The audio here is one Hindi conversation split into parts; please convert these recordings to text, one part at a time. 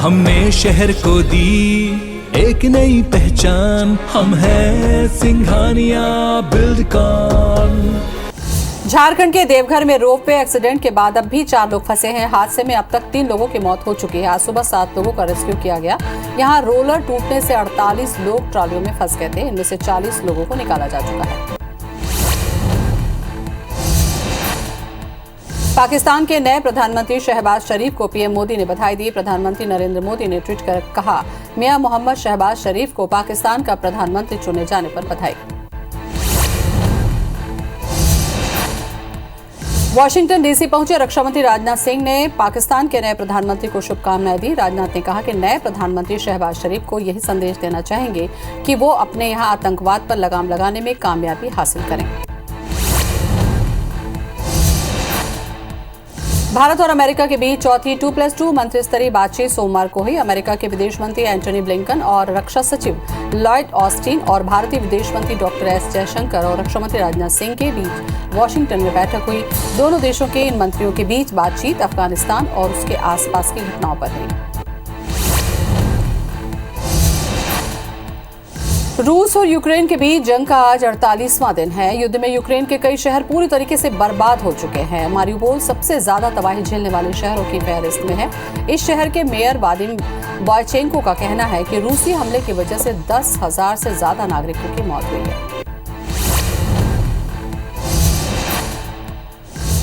हमने शहर को दी एक नई पहचान, हम हैं सिंघानिया बिल्डकॉन। झारखंड के देवघर में रोपवे एक्सीडेंट के बाद अब भी 4 लोग फंसे हैं। हादसे में अब तक 3 लोगों की मौत हो चुकी है। आज सुबह 7 लोगों का रेस्क्यू किया गया। यहां रोलर टूटने से 48 लोग ट्रॉलियों में फंस गए थे। इनमें से 40 लोगों को निकाला जा चुका है। पाकिस्तान के नए प्रधानमंत्री शहबाज शरीफ को पीएम मोदी ने बधाई दी। प्रधानमंत्री नरेंद्र मोदी ने ट्वीट कर कहा, मियां मोहम्मद शहबाज शरीफ को पाकिस्तान का प्रधानमंत्री चुने जाने पर बधाई। वाशिंगटन डीसी पहुंचे रक्षा मंत्री राजनाथ सिंह ने पाकिस्तान के नए प्रधानमंत्री को शुभकामनाएं दी। राजनाथ ने कहा कि नए प्रधानमंत्री शहबाज शरीफ को यही संदेश देना चाहेंगे कि वो अपने यहां आतंकवाद पर लगाम लगाने में कामयाबी हासिल करें। भारत और अमेरिका के बीच चौथी 2+2 मंत्रिस्तरीय बातचीत सोमवार को हुई। अमेरिका के विदेश मंत्री एंटनी ब्लिंकन और रक्षा सचिव लॉयड ऑस्टिन और भारतीय विदेश मंत्री डॉक्टर एस जयशंकर और रक्षा मंत्री राजनाथ सिंह के बीच वाशिंगटन में बैठक हुई। दोनों देशों के इन मंत्रियों के बीच बातचीत अफगानिस्तान और उसके आसपास की घटनाओं पर हुई। रूस और यूक्रेन के बीच जंग का आज 48वां दिन है। युद्ध में यूक्रेन के कई शहर पूरी तरीके से बर्बाद हो चुके हैं। मारिउपोल सबसे ज्यादा तबाही झेलने वाले शहरों की फहरिस्त में है। इस शहर के मेयर वादिम बॉयचेंको का कहना है कि रूसी हमले की वजह से 10,000 से ज्यादा नागरिकों की मौत हुई है।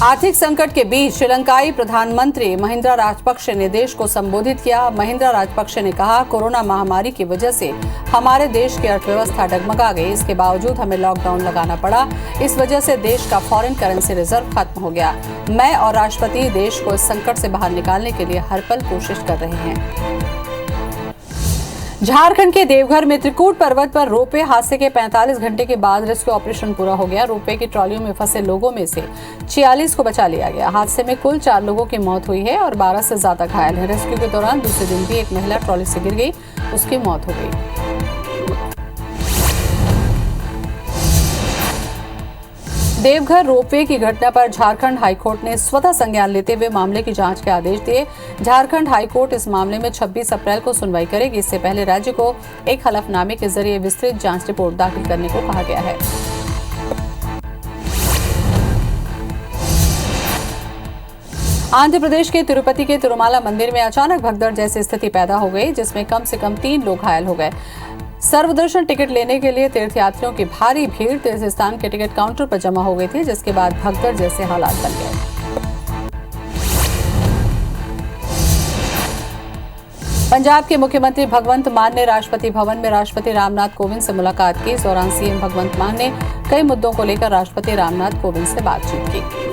आर्थिक संकट के बीच श्रीलंकाई प्रधानमंत्री महिंद्रा राजपक्षे ने देश को संबोधित किया। महिंद्रा राजपक्षे ने कहा, कोरोना महामारी की वजह से हमारे देश की अर्थव्यवस्था डगमगा गई। इसके बावजूद हमें लॉकडाउन लगाना पड़ा। इस वजह से देश का फॉरेन करेंसी रिजर्व खत्म हो गया। मैं और राष्ट्रपति देश को इस संकट से बाहर निकालने के लिए हर पल कोशिश कर रहे हैं। झारखंड के देवघर में त्रिकूट पर्वत पर रोपवे हादसे के 45 घंटे के बाद रेस्क्यू ऑपरेशन पूरा हो गया। रोपवे की ट्रॉलियों में फंसे लोगों में से 46 को बचा लिया गया। हादसे में कुल 4 लोगों की मौत हुई है और 12 से ज्यादा घायल हैं। रेस्क्यू के दौरान दूसरे दिन भी एक महिला ट्रॉली से गिर गई, उसकी मौत हो गई। देवघर रोपवे की घटना पर झारखंड हाईकोर्ट ने स्वतः संज्ञान लेते हुए मामले की जांच के आदेश दिए। झारखंड हाईकोर्ट इस मामले में 26 अप्रैल को सुनवाई करेगी। इससे पहले राज्य को एक हलफनामे के जरिए विस्तृत जांच रिपोर्ट दाखिल करने को कहा गया है। आंध्र प्रदेश के तिरुपति के तिरुमाला मंदिर में अचानक भगदड़ जैसी स्थिति पैदा हो गई, जिसमें कम से कम 3 लोग घायल हो गए। सर्वदर्शन टिकट लेने के लिए तीर्थयात्रियों की भारी भीड़ तीर्थ स्थान के टिकट काउंटर पर जमा हो गई थी, जिसके बाद भगदड़ जैसे हालात बन गए। पंजाब के मुख्यमंत्री भगवंत मान ने राष्ट्रपति भवन में राष्ट्रपति रामनाथ कोविंद से मुलाकात की। इस दौरान सीएम भगवंत मान ने कई मुद्दों को लेकर राष्ट्रपति रामनाथ कोविंद से बातचीत की।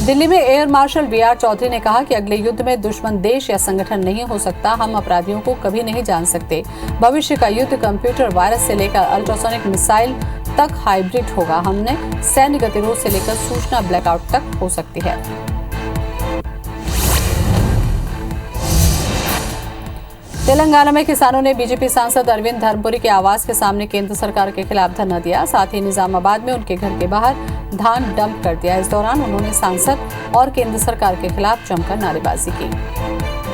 दिल्ली में एयर मार्शल बीआर चौधरी ने कहा कि अगले युद्ध में दुश्मन देश या संगठन नहीं हो सकता। हम अपराधियों को कभी नहीं जान सकते। भविष्य का युद्ध कंप्यूटर वायरस से लेकर अल्ट्रासोनिक मिसाइल तक हाइब्रिड होगा। हमने सैन्य गतिरोध से लेकर सूचना ब्लैकआउट तक हो सकती है। तेलंगाना में किसानों ने बीजेपी सांसद अरविंद धर्मपुरी के आवास के सामने केंद्र सरकार के खिलाफ धरना दिया। साथ ही निजामाबाद में उनके घर के बाहर धान डंप कर दिया। इस दौरान उन्होंने सांसद और केंद्र सरकार के खिलाफ जमकर नारेबाजी की।